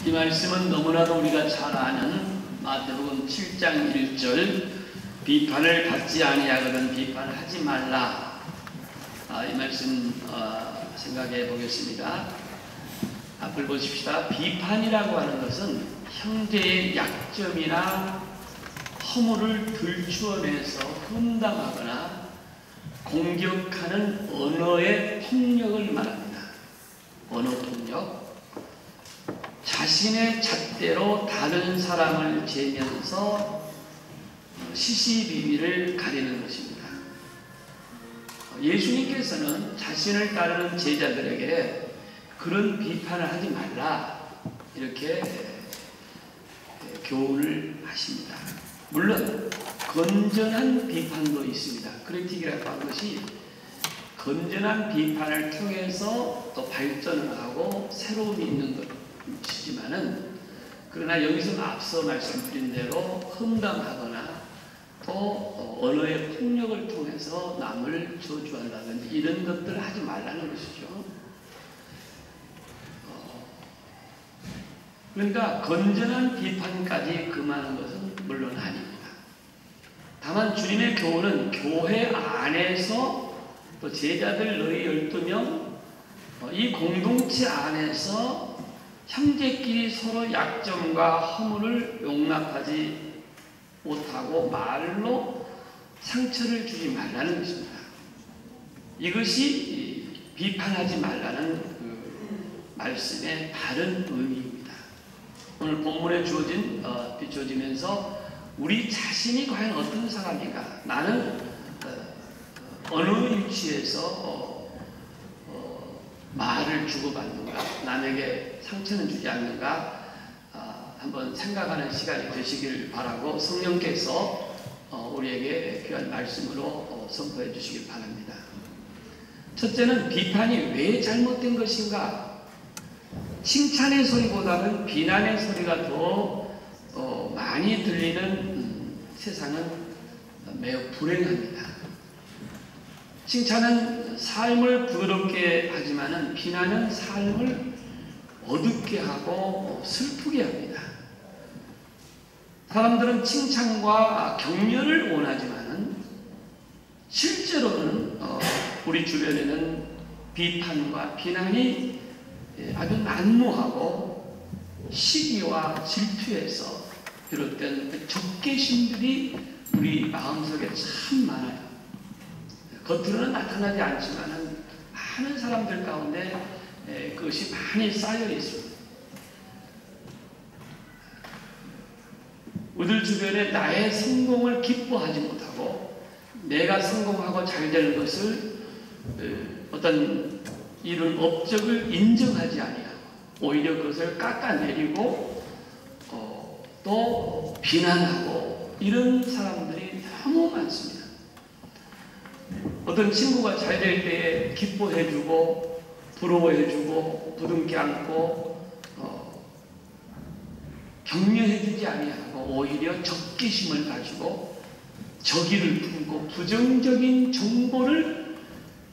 이 말씀은 너무나도 우리가 잘 아는 마태복음 7장 1절 비판을 받지 아니하거든 비판하지 말라. 이 말씀 생각해 보겠습니다. 앞을 보십시다. 비판이라고 하는 것은 형제의 약점이나 허물을 들추어내서 험담하거나 공격하는 언어의 폭력을 말합니다. 언어 폭력. 자신의 잣대로 다른 사람을 재면서 시시비비를 가리는 것입니다. 예수님께서는 자신을 따르는 제자들에게 그런 비판을 하지 말라 이렇게 교훈을 하십니다. 물론 건전한 비판도 있습니다. 크리틱이라고 하는 것이 건전한 비판을 통해서 또 발전을 하고 새로움이 있는 것이지만은 그러나 여기서 앞서 말씀드린 대로 험담하거나 또 언어의 폭력을 통해서 남을 저주한다든지 이런 것들을 하지 말라는 것이죠. 그러니까 건전한 비판까지 금하는 것은 물론 아닙니다. 다만 주님의 교훈은 교회 안에서 또 제자들 너희 12명 이 공동체 안에서 형제끼리 서로 약점과 허물을 용납하지 못하고 말로 상처를 주지 말라는 것입니다. 이것이 비판하지 말라는 그 말씀의 다른 의미입니다. 오늘 본문에 비춰지면서 우리 자신이 과연 어떤 사람인가? 나는 어느 위치에서 말을 주고받는가? 남에게 상처는 주지 않는가? 한번 생각하는 시간이 되시길 바라고 성령께서 우리에게 귀한 말씀으로 선포해 주시길 바랍니다. 첫째는 비판이 왜 잘못된 것인가? 칭찬의 소리보다는 비난의 소리가 더 많이 들리는 세상은 매우 불행합니다. 칭찬은 삶을 부드럽게 하지만은 비난은 삶을 어둡게 하고 슬프게 합니다. 사람들은 칭찬과 격려를 원하지만은 실제로는 우리 주변에는 비판과 비난이 아주 난무하고 시기와 질투에서 비롯된 적개심들이 우리 마음속에 참 많아요. 겉으로는 나타나지 않지만 많은 사람들 가운데 그것이 많이 쌓여 있습니다. 우리들 주변에 나의 성공을 기뻐하지 못하고 내가 성공하고 잘 되는 것을 어떤 이런 업적을 인정하지 아니하고 오히려 그것을 깎아내리고 또 비난하고 이런 사람들이 너무 많습니다. 어떤 친구가 잘 될 때에 기뻐해주고 부러워해주고 부둥켜 안고 격려해주지 아니하고 오히려 적개심을 가지고 적의를 품고 부정적인 정보를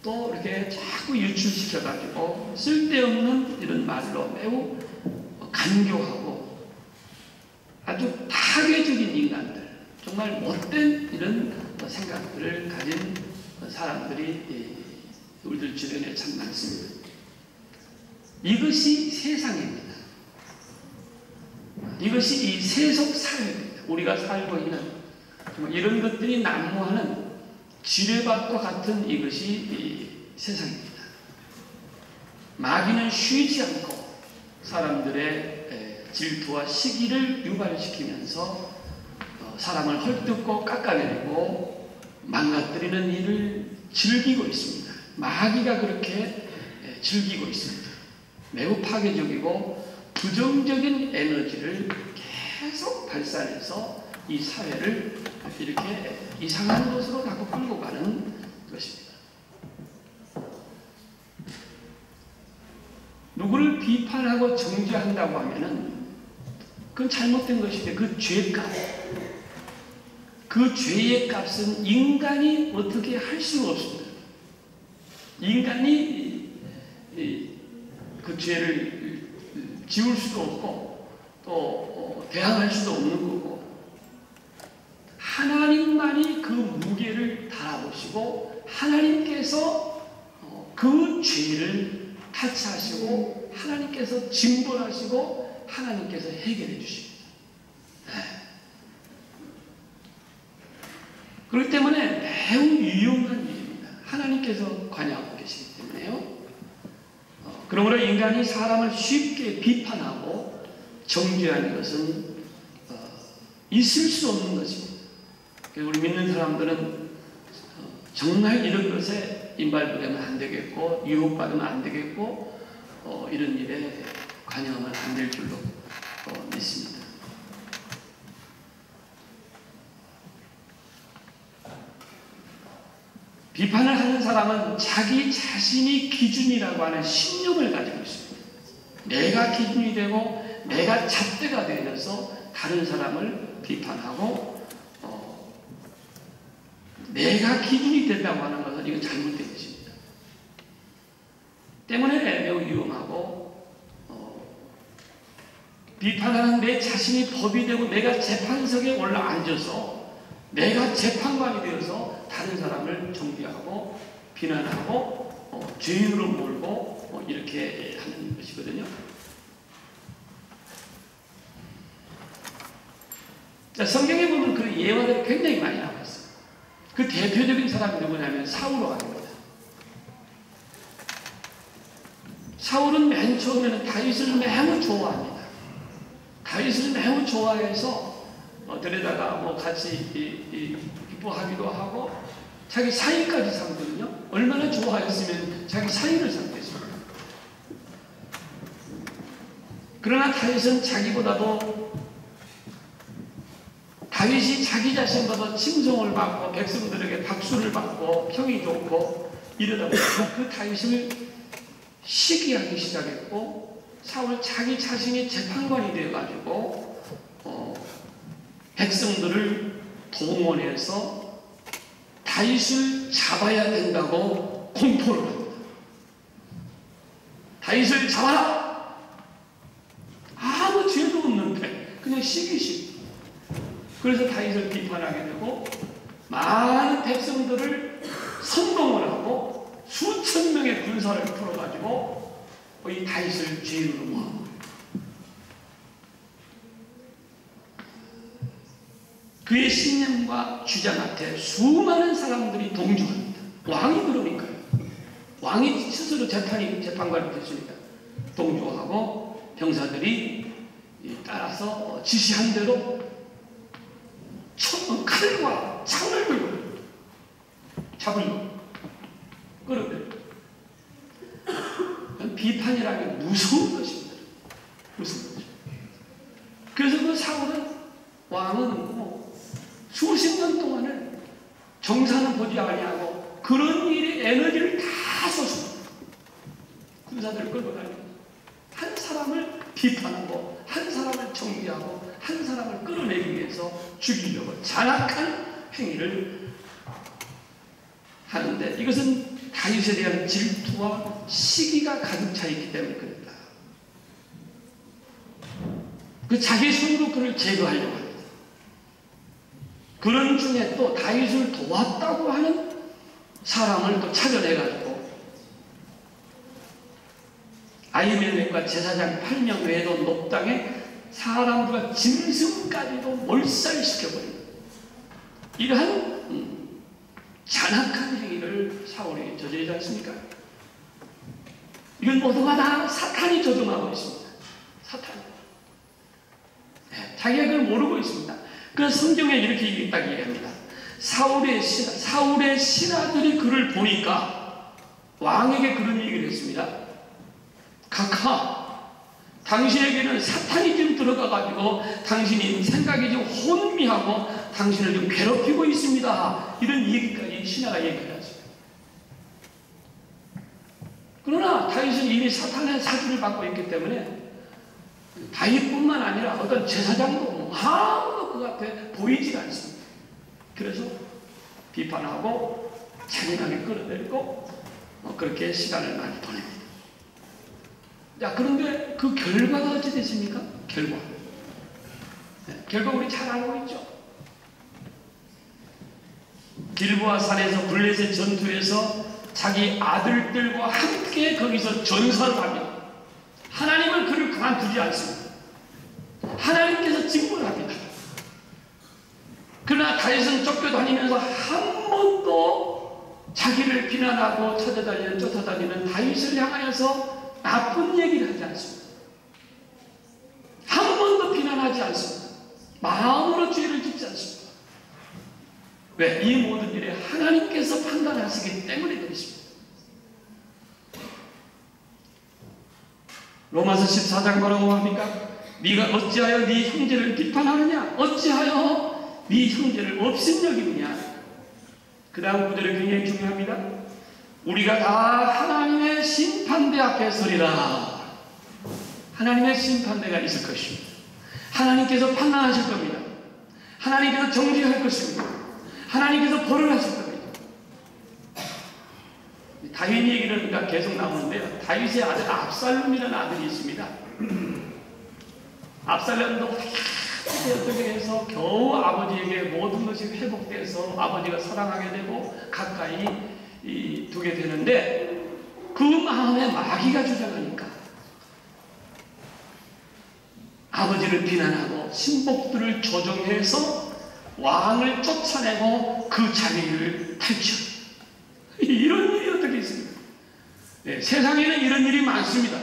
또 이렇게 자꾸 유출시켜가지고 쓸데없는 이런 말로 매우 간교하고 아주 파괴적인 인간들, 정말 못된 이런 생각들을 가진 사람들이 우리들 주변에 참 많습니다. 이것이 세상입니다. 이것이 이 세속 사회입니다. 우리가 살고 있는 이런 것들이 난무하는 지뢰밭과 같은 이것이 이 세상입니다. 마귀는 쉬지 않고 사람들의 질투와 시기를 유발시키면서 사람을 헐뜯고 깎아내리고 망가뜨리는 일을 즐기고 있습니다. 마귀가 그렇게 즐기고 있습니다. 매우 파괴적이고 부정적인 에너지를 계속 발산해서 이 사회를 이렇게 이상한 곳으로 자꾸 끌고 가는 것입니다. 누구를 비판하고 정죄한다고 하면은 그건 잘못된 것인데 그 죄값, 그 죄의 값은 인간이 어떻게 할 수가 없습니다. 인간이 그 죄를 지울 수도 없고 또 대항할 수도 없는 거고, 하나님만이 그 무게를 달아보시고 하나님께서 그 죄를 타치하시고 하나님께서 징벌하시고 하나님께서 해결해 주십니다. 그렇기 때문에 매우 유용한 일입니다. 하나님께서 관여하고 계시기 때문에요. 그러므로 인간이 사람을 쉽게 비판하고 정죄하는 것은 있을 수 없는 것입니다. 우리 믿는 사람들은 정말 이런 것에 인발부되면 안 되겠고, 유혹받으면 안 되겠고, 이런 일에 관여하면 안 될 줄로 믿습니다. 비판을 하는 사람은 자기 자신이 기준이라고 하는 신념을 가지고 있습니다. 내가 기준이 되고 내가 잣대가 되어서 다른 사람을 비판하고 내가 기준이 된다고 하는 것은 이건 잘못된 것입니다. 때문에 매우 위험하고 비판하는 내 자신이 법이 되고 내가 재판석에 올라앉아서 내가 재판관이 되어서 다른 사람을 정죄하고 비난하고 죄인으로 몰고 이렇게 하는 것이거든요. 자, 성경에 보면 그 예화들이 굉장히 많이 나와 있어요. 그 대표적인 사람이 누구냐면 사울과 같습니다. 사울은 맨 처음에는 다윗을 매우 좋아합니다. 다윗을 매우 좋아해서 데려다가 같이 기뻐하기도 하고 자기 사위까지 삼거든요. 얼마나 좋아했으면 자기 사위를 삼겠습니까? 그러나 다윗은 다윗이 자기 자신보다 칭송을 받고 백성들에게 박수를 받고 평이 좋고 이러다 보니까 그 다윗을 시기하기 시작했고, 사울 자기 자신이 재판관이 되어가지고 백성들을 동원해서 다윗을 잡아야 된다고 공포를 합니다. 다윗을 잡아라! 아무 죄도 없는데 그냥 시기식. 그래서 다윗을 비판하게 되고 많은 백성들을 선동을 하고 수천 명의 군사를 풀어가지고 이 다윗을 죄인으로 모아요. 그의 신념과 주장 앞에 수많은 사람들이 동조합니다. 왕이 그러니까요. 왕이 스스로 재판관이 됐으니까 동조하고 병사들이 따라서 지시한 대로 칼과 창을 들고 잡으려고 끌어들여요. 비판이라는 게 무서운 것입니다. 무서운 거죠. 그래서 그 사울은, 왕은 수십 년 동안을 정사는 보지 아니하고 그런 일에 에너지를 다 쏟습니다. 군사들을 끌고 다니고 한 사람을 비판하고 한 사람을 정죄하고 한 사람을 끌어내기 위해서 죽이려고 잔악한 행위를 하는데, 이것은 다윗에 대한 질투와 시기가 가득 차 있기 때문에 그랬다. 그 자기 손으로 그를 제거하려고 합니다. 그런 중에 또 다윗을 도왔다고 하는 사람을 또 찾아내가지고 아히멜렉과 제사장 8명 외에도 높당에 사람들과 짐승까지도 몰살시켜버립니다. 이러한 잔악한 행위를 사울이 저지르지 않습니까? 이건 모두가 다 사탄이 조종하고 있습니다. 사탄. 자기가 그걸 모르고 있습니다. 그래서 성경에 이렇게 딱 얘기합니다. 사울의 신하들이 그를 보니까 왕에게 그런 얘기를 했습니다. 각하, 당신에게는 사탄이 좀 들어가가지고 당신이 생각이 좀 혼미하고 당신을 좀 괴롭히고 있습니다. 이런 얘기까지 신하가 얘기를 하죠. 그러나 다윗은 이미 사탄의 사주를 받고 있기 때문에 다윗뿐만 아니라 어떤 제사장도 아무도 그 앞에 보이지 않습니다. 그래서 비판하고 잔인하게 끌어내리고 그렇게 시간을 많이 보냅니다. 자, 그런데 그 결과가 어찌 됐습니까? 결과. 결국 우리 잘 알고 있죠. 길보아 산에서 블레셋 전투에서 자기 아들들과 함께 거기서 전사를 합니다. 하나님은 그를 그만두지 않습니다. 하나님께서 직분합니다. 그러나 다윗은 쫓겨다니면서 한 번도 자기를 비난하고 쫓아다니는 다윗을 향하여서 나쁜 얘기를 하지 않습니다. 한 번도 비난하지 않습니다. 마음으로 죄를 짓지 않습니다. 왜? 이 모든 일에 하나님께서 판단하시기 때문에 그렇습니다. 로마서 14장 뭐라고 합니까? 네가 어찌하여 네 형제를 비판하느냐? 어찌하여 네 형제를 업신여기느냐? 그 다음 구절이 굉장히 중요합니다. 우리가 다 하나님의 심판대 앞에 서리라. 하나님의 심판대가 있을 것입니다. 하나님께서 판단하실 겁니다. 하나님께서 정죄할 것입니다. 하나님께서 벌을 하실 겁니다. 다윗 얘기는 계속 나오는데요. 다윗의 아들 압살롬이라는 아들이 있습니다. 압살롬도 어떻게 해서 겨우 아버지에게 모든 것이 회복돼서 아버지가 사랑하게 되고 가까이 두게 되는데 그 마음에 마귀가 주장하니까 아버지를 비난하고 신복들을 조종해서 왕을 쫓아내고 그 자리를 탈취. 이런 일이 어떻게 있습니까? 네, 세상에는 이런 일이 많습니다.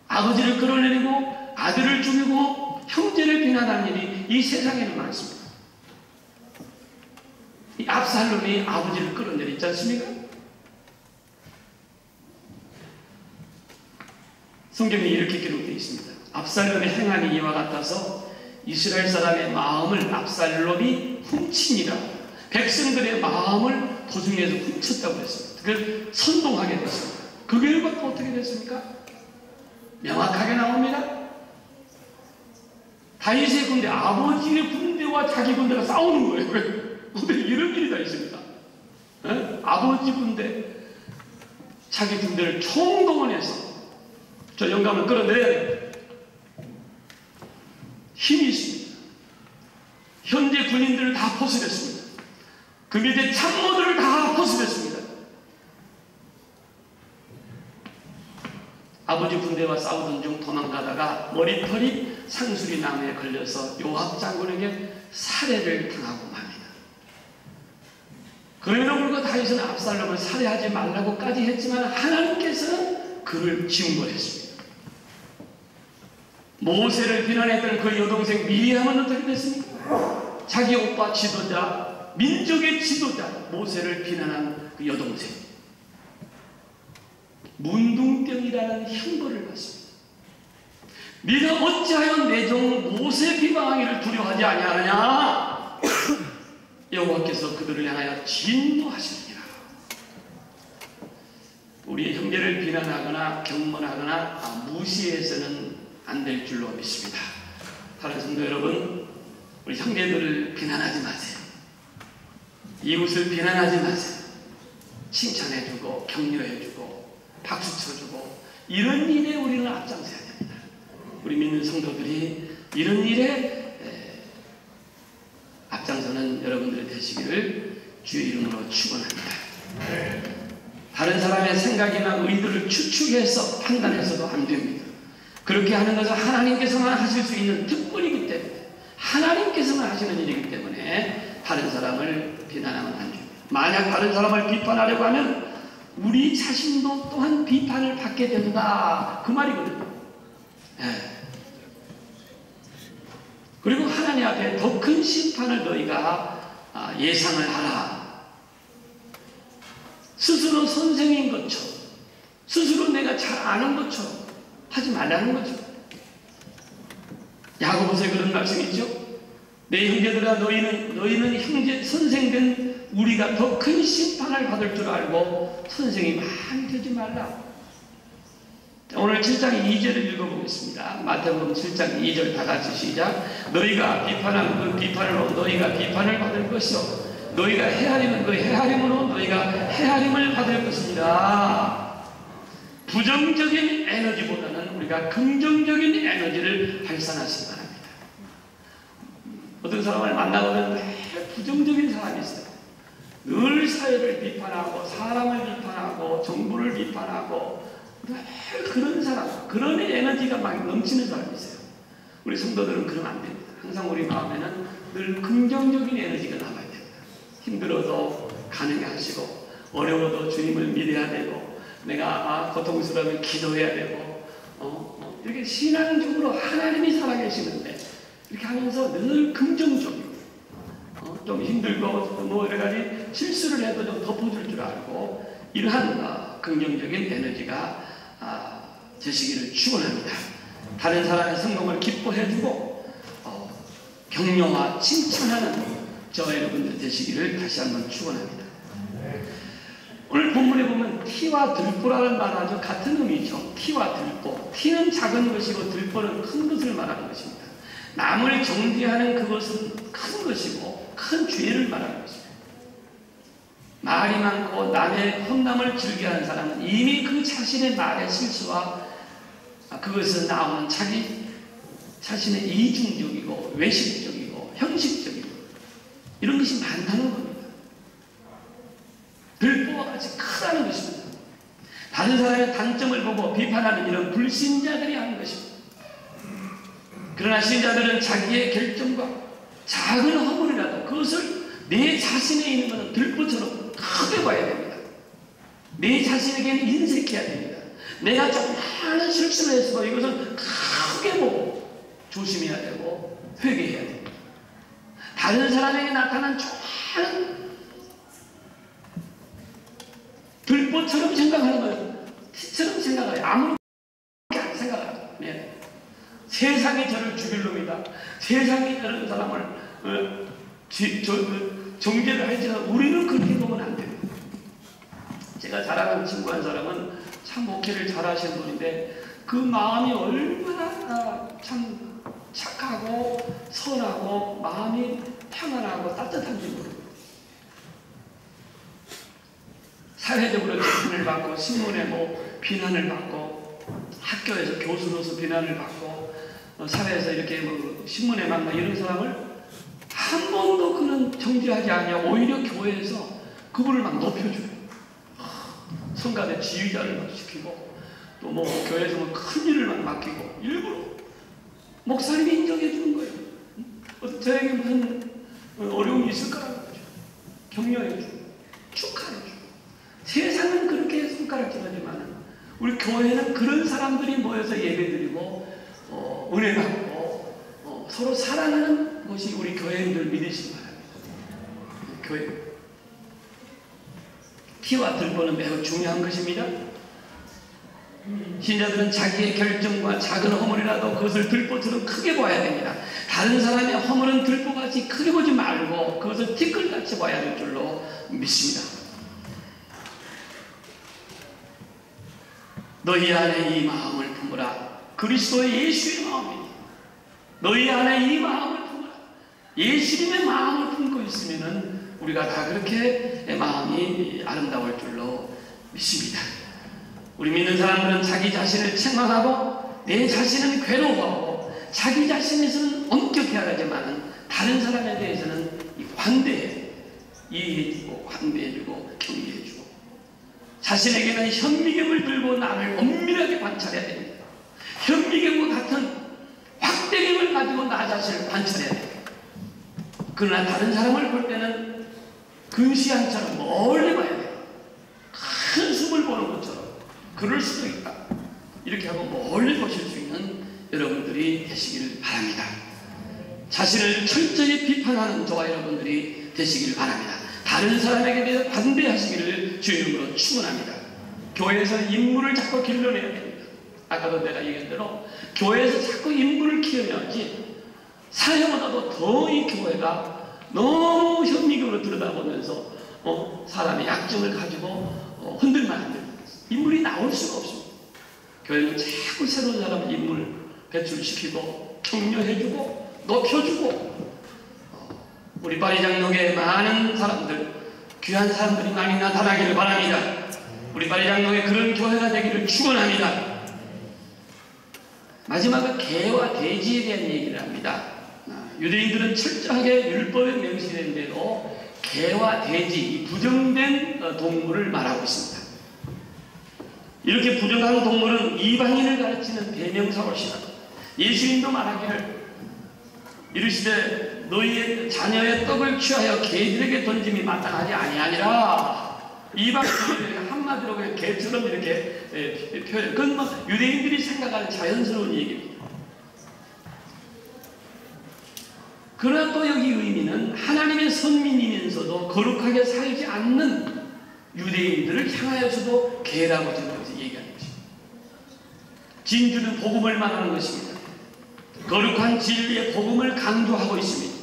아버지를 끌어내리고 아들을 죽이고 형제를 비난하는 일이 이 세상에는 많습니다. 이 압살롬이 아버지를 끌어내리지 않습니까? 성경에 이렇게 기록되어 있습니다. 압살롬의 행한이 이와 같아서 이스라엘 사람의 마음을 압살롬이 훔치니라. 백성들의 마음을 도중에서 훔쳤다고 했습니다. 그걸 선동하게 됐습니다. 그 결과 또 어떻게 됐습니까? 명확하게 나옵니다. 다윗의 군대, 아버지의 군대와 자기 군대가 싸우는 거예요. 왜? 어떻게 이런 일이 다 있습니다. 에? 아버지 군대, 자기 군대를 총동원해서 저 영감을 끌어내야 돼요. 힘이 있습니다. 현재 군인들을 다 포섭했습니다. 그 밑에 참모들을 다 포섭했습니다. 아버지 군대와 싸우던 중 도망가다가 머리털이 상수리 나무에 걸려서 요압 장군에게 살해를 당하고 맙니다. 그럼에도 불구하고 다윗은 압살롬을 살해하지 말라고까지 했지만 하나님께서는 그를 징벌했습니다. 모세를 비난했던 그 여동생 미리암은 어떻게 됐습니까? 자기 오빠 지도자, 민족의 지도자 모세를 비난한 그 여동생, 문둥병이라는 형벌을 받습니다. 네가 어찌하여 내 종 모세 비방하기를 두려워하지 아니하느냐? 여호와께서 그들을 향하여 진노하시느니라. 우리의 형제를 비난하거나 경멸하거나 무시해서는 안 될 줄로 믿습니다. 다른 성도 여러분, 우리 형제들을 비난하지 마세요. 이웃을 비난하지 마세요. 칭찬해주고 격려해주고 박수 쳐주고 이런 일에 우리는 앞장서야 됩니다. 우리 믿는 성도들이 이런 일에 앞장서는 여러분들이 되시기를 주의 이름으로 축원합니다. 다른 사람의 생각이나 의도를 추측해서 판단해서도 안 됩니다. 그렇게 하는 것은 하나님께서만 하실 수 있는 특권이기 때문에, 하나님께서만 하시는 일이기 때문에 다른 사람을 비난하면 안 됩니다. 만약 다른 사람을 비판하려고 하면 우리 자신도 또한 비판을 받게 된다, 그 말이거든요. 네. 그리고 하나님 앞에 더 큰 심판을 너희가 예상을 하라. 스스로 선생인 것처럼, 스스로 내가 잘 아는 것처럼 하지 말라는 거죠. 야고보서에 그런 말씀이 있죠. 내 형제들아, 너희는 형제 선생된 우리가 더 큰 심판을 받을 줄 알고 선생이 많이 되지 말라. 오늘 7장 2절을 읽어보겠습니다. 마태복음 7장 2절 다 같이 시작. 너희가 비판하는 그 비판으로 너희가 비판을 받을 것이요 너희가 헤아리는 그 헤아림으로 너희가 헤아림을 받을 것이니라. 부정적인 에너지보다는 우리가 긍정적인 에너지를 발산하시기 바랍니다. 어떤 사람을 만나보면 매일 부정적인 사람이 있어요. 늘 사회를 비판하고 사람을 비판하고 정부를 비판하고 늘 그런 사람, 그런 에너지가 막 넘치는 사람이 있어요. 우리 성도들은 그러면 안 됩니다. 항상 우리 마음에는 늘 긍정적인 에너지가 남아야 됩니다. 힘들어도 가능해 하시고 어려워도 주님을 믿어야 되고 내가 고통스러우면 기도해야 되고 이렇게 신앙적으로 하나님이 살아계시는데 이렇게 하면서 늘 긍정적이고 좀 힘들고 뭐 여러 가지 실수를 해도 좀 덮어줄 줄 알고 이러한 긍정적인 에너지가 되시기를 축원합니다. 다른 사람의 성공을 기뻐해주고 격려와 칭찬하는 저와 여러분들 되시기를 다시 한번 축원합니다. 오늘 본문에 보면 티와 들보라는 말 아주 같은 의미죠. 티와 들보. 티는 작은 것이고 들보는 큰 것을 말하는 것입니다. 남을 정죄하는 그것은 큰 것이고 큰 죄를 말하는 것입니다. 말이 많고 남의 험담을 즐겨하는 사람은 이미 그 자신의 말의 실수와 그것에서 나오는 자신의 이중적이고 외식적이고 형식적이고 이런 것이 많다는 겁니다. 들보와 같이 크다는 것입니다. 다른 사람의 단점을 보고 비판하는 이런 불신자들이 하는 것입니다. 그러나 신자들은 자기의 결정과 작은 허물이라도 그것을 내 자신에 있는 것은 들보처럼 크게 봐야 됩니다. 내 자신에게는 인색해야 됩니다. 내가 좀 많은 실수를 했어도 이것은 크게 보고 조심해야 되고 회개해야 됩니다. 다른 사람에게 나타난 조그마한 들보처럼 생각하는 거예요. 티처럼 생각해요. 아무렇게 안 생각해요. 네. 세상이 저를 죽일 놈이다. 세상이 저런 사람을 정죄를 할지라도 우리는 그렇게 보면 안 됩니다. 제가 잘 아는 친구 한 사람은 참 목회를 잘 하시는 분인데 그 마음이 얼마나 참 착하고 선하고 마음이 평안하고 따뜻한지 모릅니다. 사회적으로 비판을 받고 신문에 뭐 비난을 받고 학교에서 교수로서 비난을 받고 사회에서 이렇게 뭐 신문에 만나 이런 사람을 한 번도 그는 정죄하지 않냐. 오히려 교회에서 그분을 막 높여줘요. 성가대 지휘자를 막 시키고 또 뭐 교회에서 뭐 큰 일을 막 맡기고 일부러 목사님이 인정해 주는 거예요. 저에게 무슨 어려움이 있을까라는 거죠. 격려해 주고 축하해 주고. 세상은 그렇게 손가락질하지만 우리 교회는 그런 사람들이 모여서 예배드리고 은혜 받고 서로 사랑하는 것이 우리 교회인들 믿으시기 바랍니다. 교회 티와 들보는 매우 중요한 것입니다. 신자들은 자기의 결정과 작은 허물이라도 그것을 들보처럼 크게 봐야 됩니다. 다른 사람의 허물은 들보같이 크게 보지 말고 그것을 티끌같이 봐야 될 줄로 믿습니다. 너희 안에 이 마음을 품으라. 그리스도의 예수의 마음이니 너희 안에 이 마음을 품으라. 예수님의 마음을 품고 있으면 우리가 다 그렇게 마음이 아름다울 줄로 믿습니다. 우리 믿는 사람들은 자기 자신을 책망하고 내 자신은 괴로워하고 자기 자신에서는 엄격해야 하지만 다른 사람에 대해서는 관대해 이해해주고 관대해주고 격려해주고 자신에게는 현미경을 들고 나를 엄밀하게 관찰해야 됩니다. 현미경과 같은 확대경을 가지고 나 자신을 관찰해야 됩니다. 그러나 다른 사람을 볼 때는 근시안처럼 멀리 봐야 돼요. 큰 숲을 보는 것처럼 그럴 수도 있다. 이렇게 하고 멀리 보실 수 있는 여러분들이 되시기를 바랍니다. 자신을 철저히 비판하는 저와 여러분들이 되시기를 바랍니다. 다른 사람에게 대해 관대하시기를 주님으로 축원합니다. 교회에서 인물을 자꾸 길러내야 됩니다. 아까도 내가 얘기한 대로 교회에서 자꾸 인물을 키워내야지 사회보다도 더 이 교회가 너무 현미경으로 들여다보면서 사람의 약점을 가지고 흔들면 안 됩니다. 인물이 나올 수가 없습니다. 교회는 자꾸 새로운 사람을 인물 배출시키고 격려해주고 높여주고 우리 파리장로교에 많은 사람들 귀한 사람들이 많이 나타나기를 바랍니다. 우리 파리장로교에 그런 교회가 되기를 축원합니다. 마지막은 개와 돼지에 대한 얘기를 합니다. 유대인들은 철저하게 율법에 명시된 대로 개와 돼지, 이 부정된 동물을 말하고 있습니다. 이렇게 부정한 동물은 이방인을 가르치는 대명사로시다. 예수님도 말하기를 이르시되 너희의 자녀의 떡을 취하여 개들에게 던짐이 마땅하지 아니하니라. 이방인들에게 한마디로 그냥 개처럼 이렇게 표현. 그건 뭐 유대인들이 생각하는 자연스러운 얘기입니다. 그러나 또 여기 의미는 하나님의 선민이면서도 거룩하게 살지 않는 유대인들을 향하여서도 개라고 저는 얘기하는 것입니다. 진주는 복음을 말하는 것입니다. 거룩한 진리의 복음을 강조하고 있습니다.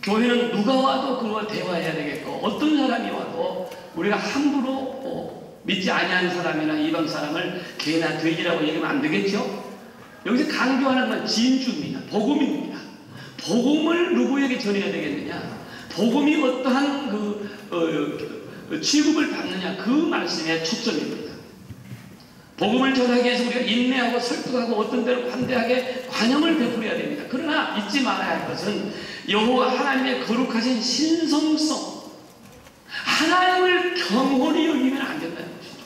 교회는 누가 와도 그와 대화해야 되겠고 어떤 사람이 와도 우리가 함부로 믿지 아니하는 사람이나 이방 사람을 개나 돼지라고 얘기하면 안 되겠죠? 여기서 강조하는 건 진주입니다. 복음입니다. 복음을 누구에게 전해야 되겠느냐? 복음이 어떠한 취급을 받느냐? 그 말씀에 초점입니다. 복음을 전하기 위해서 우리가 인내하고 설득하고 어떤 때로 관대하게 관용을 베풀어야 됩니다. 그러나 잊지 말아야 할 것은 여호와 하나님의 거룩하신 신성성, 하나님을 경홀히 여기면 안 된다는 것이죠.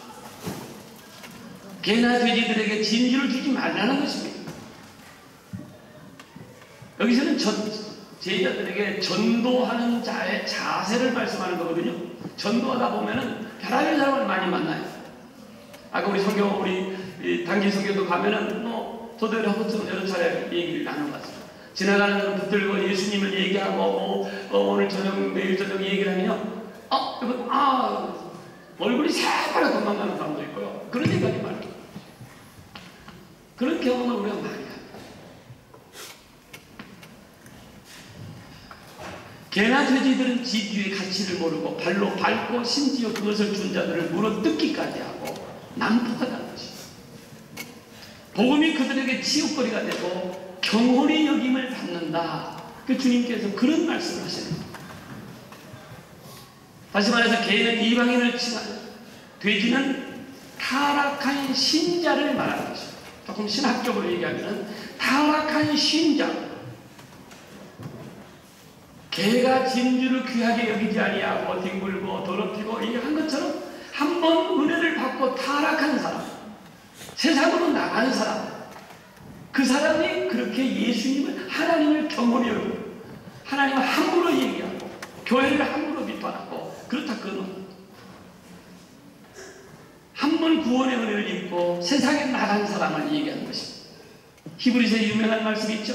개나 돼지들에게 진주를 주지 말라는 것입니다. 여기서는 제자들에게 전도하는 자의 자세를 말씀하는 거거든요. 전도하다 보면은 별하별 사람을 많이 만나요. 아까 우리 성경, 우리 단기 성경도 가면은 저도 여러 차례 얘기를 나눠봤어요. 지나가는 분들과 예수님을 얘기하고 오늘 저녁, 내일 저녁 얘기를 하면요. 이건 얼굴이 새파랗게 도망가는 사람도 있고요. 그런 얘기하지 말고. 그런 경험을 우리가 많이 합니다. 개나 돼지들은 지귀의 가치를 모르고 발로 밟고 심지어 그것을 준 자들을 물어 뜯기까지 하고 난폭하다는 것입니다. 복음이 그들에게 치욕거리가 되고 경홀히 여김을 받는다. 그 주님께서 그런 말씀을 하십니다. 다시 말해서 개는 이방인을 치면 돼지는 타락한 신자를 말하는 것입니다. 조금 신학적으로 얘기하면 타락한 신자. 개가 진주를 귀하게 여기지 아니하고 뒹굴고 더럽히고 얘기한 것처럼 한 번 은혜를 받고 타락한 사람, 세상으로 나간 사람, 그 사람이 그렇게 예수님을, 하나님을 경홀히 여기고 하나님을 함부로 얘기하고 교회를 함부로 비판하고 그렇다 그는 한 번 구원의 은혜를 입고 세상에 나간 사람을 얘기하는 것입니다. 히브리서에 유명한 말씀이 있죠.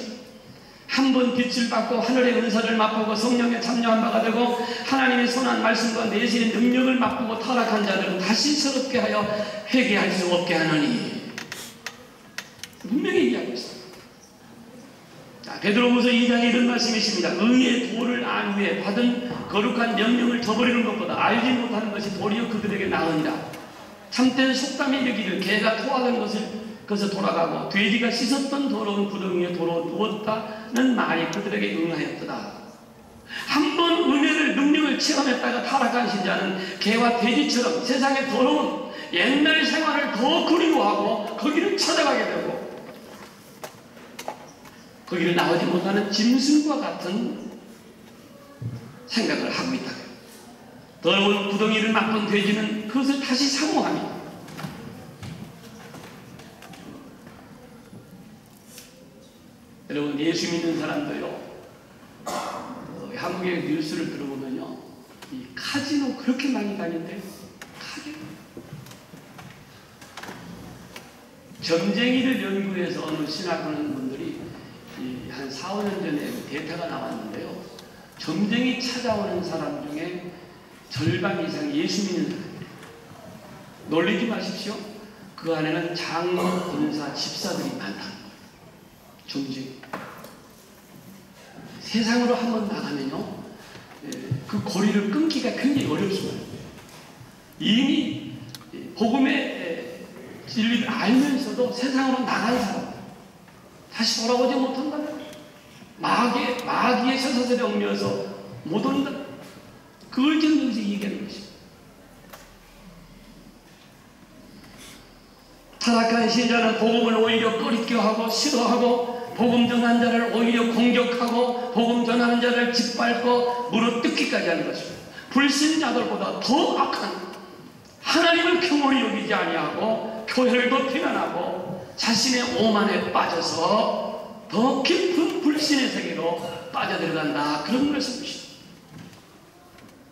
한 번 빛을 받고 하늘의 은사를 맛보고 성령에 참여한 바가 되고 하나님의 선한 말씀과 내세의 능력을 맛보고 타락한 자들은 다시 새롭게 하여 회개할 수 없게 하느니. 분명히 얘기하고 있습니다. 베드로후서 2장에 이런 말씀이 있습니다. 의의 도를 안 후에 받은 거룩한 명령을 저버리는 것보다 알지 못하는 것이 도리어 그들에게 나으니라. 참된 속담이 이르기를 개가 토하던 것에서 돌아가고 돼지가 씻었던 더러운 구덩이에 도로 누웠다는 말이 그들에게 응하였더라. 한 번 은혜를 능력을 체험했다가 타락한 신자는 개와 돼지처럼 세상의 더러운 옛날 생활을 더 그리워하고 거기를 찾아가게 되고 거기를 나오지 못하는 짐승과 같은 생각을 하고 있다. 더러운 구덩이를 맛본 돼지는 그것을 다시 사모합니다. 여러분, 예수 믿는 사람도요, 한국의 뉴스를 들어보면요, 이 카지노 그렇게 많이 다닌대요. 카지노. 점쟁이를 연구해서 어느 신학하는 분들이 한 4, 5년 전에 데이터가 나왔는데요. 점쟁이 찾아오는 사람 중에 절반 이상 예수 믿는 사람이에요. 놀리지 마십시오. 그 안에는 장로, 권사, 집사들이 많다. 점쟁이. 세상으로 한번 나가면요, 그 고리를 끊기가 굉장히 어렵습니다. 이미 복음의 진리를 알면서도 세상으로 나간 사람, 다시 돌아오지 못한다. 마귀의 쇠사슬에 얽매여서 못 온다. 그걸 지금 여기서 얘기하는 것입니다. 타락한 신자는 복음을 오히려 꺼리게 하고 싫어하고 복음 전하는 자를 오히려 공격하고 복음 전하는 자를 짓밟고 물어뜯기까지 하는 것입니다. 불신자들보다 더 악한, 하나님을 경홀히 여기지 아니하고 교회를 더 비난하고 자신의 오만에 빠져서 더 깊은 불신의 세계로 빠져들어간다, 그런 말씀이십니다.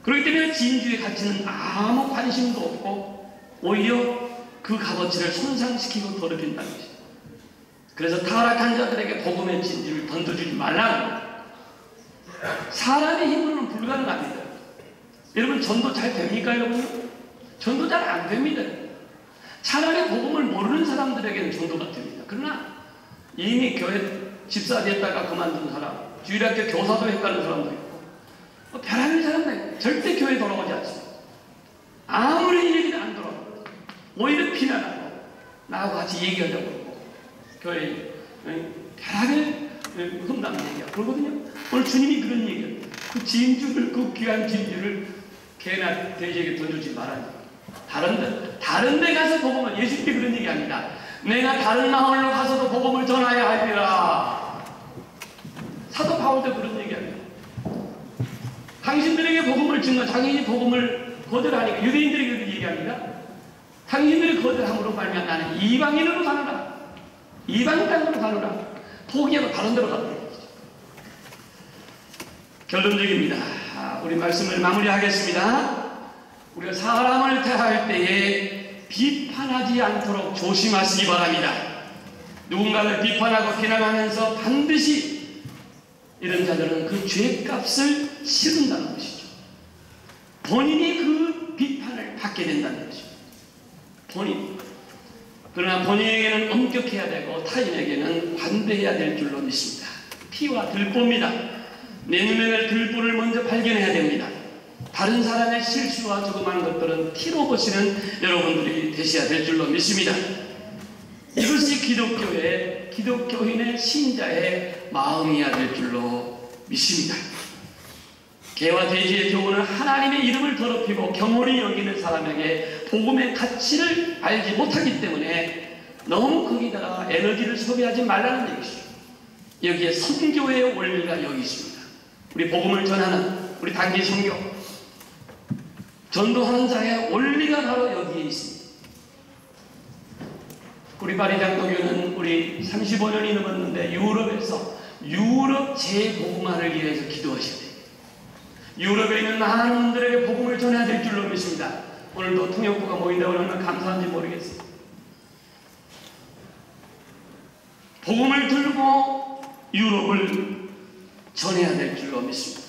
그렇기 때문에 진주의 가치는 아무 관심도 없고 오히려 그 값어치를 손상시키고 더럽힌다는 것입니다. 그래서 타락한 자들에게 복음의 진주를 던져주지 말라는 거예요. 사람의 힘으로는 불가능합니다. 여러분, 전도 잘 됩니까, 여러분? 전도 잘 안 됩니다. 차라리 복음을 모르는 사람들에게는 전도가 됩니다. 그러나 이미 교회 집사 됐다가 그만둔 사람, 주일학교 교사도 했다는 사람도 있고, 별하는 사람들 절대 교회 돌아오지 않습니다. 아무리 얘기도 안 돌아오고 오히려 비난하고 나하고 같이 얘기하자고 그러고 교회 별하는 흠담 얘기하고 그러거든요. 오늘 주님이 그런 얘기예요. 그 진주를, 그 귀한 진주를 개나 돼지에게 던져주지 말아요. 다른 데 가서 복음을, 예수님이 그런 얘기합니다. 내가 다른 마을로 가서도 복음을 전하여야 하리라. 사도 바울도 그런 얘기합니다. 당신들에게 복음을 증거, 당연히 복음을 거절하니까 유대인들에게 그렇게 얘기합니다. 당신들이 거절함으로 말미암아 나는 이방인으로 가노라. 이방 땅으로 가노라. 포기하고 다른 데로 가노라. 결론적입니다. 우리 말씀을 마무리하겠습니다. 우리가 사람을 대할 때에 비판하지 않도록 조심하시기 바랍니다. 누군가를 비판하고 비난하면서 반드시 이런 자들은 그 죄값을 치른다는 것이죠. 본인이 그 비판을 받게 된다는 것이죠. 그러나 본인에게는 엄격해야 되고 타인에게는 관대해야 될 줄로 믿습니다. 피와 들보입니다. 내 눈에는 들보를 먼저 발견해야 됩니다. 다른 사람의 실수와 조그만 것들은 티로 보시는 여러분들이 되셔야 될 줄로 믿습니다. 이것이 기독교인의 신자의 마음이어야 될 줄로 믿습니다. 개와 돼지의 교훈은 하나님의 이름을 더럽히고 경홀히 여기는 사람에게 복음의 가치를 알지 못하기 때문에 너무 거기다가 에너지를 소비하지 말라는 얘기죠. 여기에 선교의 원리가 여기 있습니다. 우리 복음을 전하는 우리 단기 선교, 전도하는 자의 원리가 바로 여기에 있습니다. 우리 바리장도교는 우리 35년이 넘었는데 유럽 재복음화를 위해서 기도하셔야 돼요. 유럽에 있는 많은 분들에게 복음을 전해야 될 줄로 믿습니다. 오늘도 통역부가 모인다고 하면 감사한지 모르겠어요. 복음을 들고 유럽을 전해야 될 줄로 믿습니다.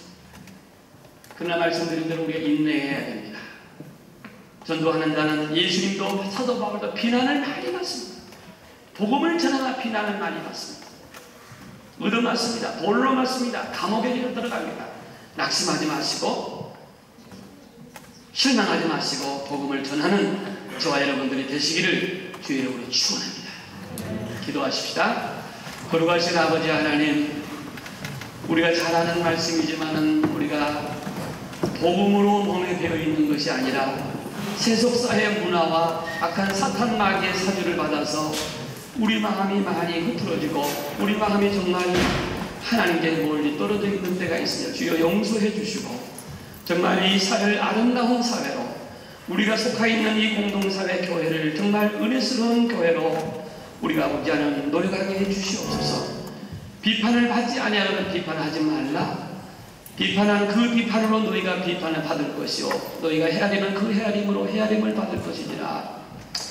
그러나 말씀드린 대로 우리가 인내해야 됩니다. 전도하는 자는 예수님도 사도 바울도 비난을 많이 받습니다. 복음을 전하다 비난을 많이 받습니다. 얻어맞습니다. 돌로 맞습니다. 감옥에 들어갑니다. 낙심하지 마시고 실망하지 마시고 복음을 전하는 저와 여러분들이 되시기를 주의 이름으로 축원합니다. 기도하십시다. 거룩하신 아버지 하나님, 우리가 잘 아는 말씀이지만은 우리가 복음으로 몸에 배어 있는 것이 아니라 세속사의 문화와 악한 사탄 마귀의 사주를 받아서 우리 마음이 많이 흐트러지고 우리 마음이 정말 하나님께 멀리 떨어져 있는 때가 있으며 주여 용서해 주시고 정말 이 사회를 아름다운 사회로 우리가 속해 있는 이 공동사회 교회를 정말 은혜스러운 교회로 우리가 오지 않은 노력하게 해 주시옵소서. 비판을 받지 아니하거든 비판하지 말라. 비판한 그 비판으로 너희가 비판을 받을 것이요 너희가 헤아리는 그 헤아림으로 헤아림을 받을 것이니라.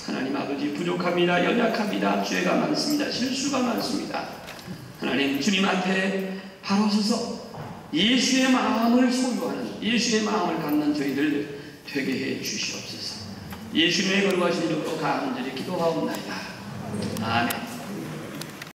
하나님 아버지, 부족합니다. 연약합니다. 죄가 많습니다. 실수가 많습니다. 하나님, 주님한테 바로 서서 예수의 마음을 소유하는, 예수의 마음을 갖는 저희들 되게 해 주시옵소서. 예수님의 거룩하신 이름으로 간절히 기도하옵나이다. 아멘.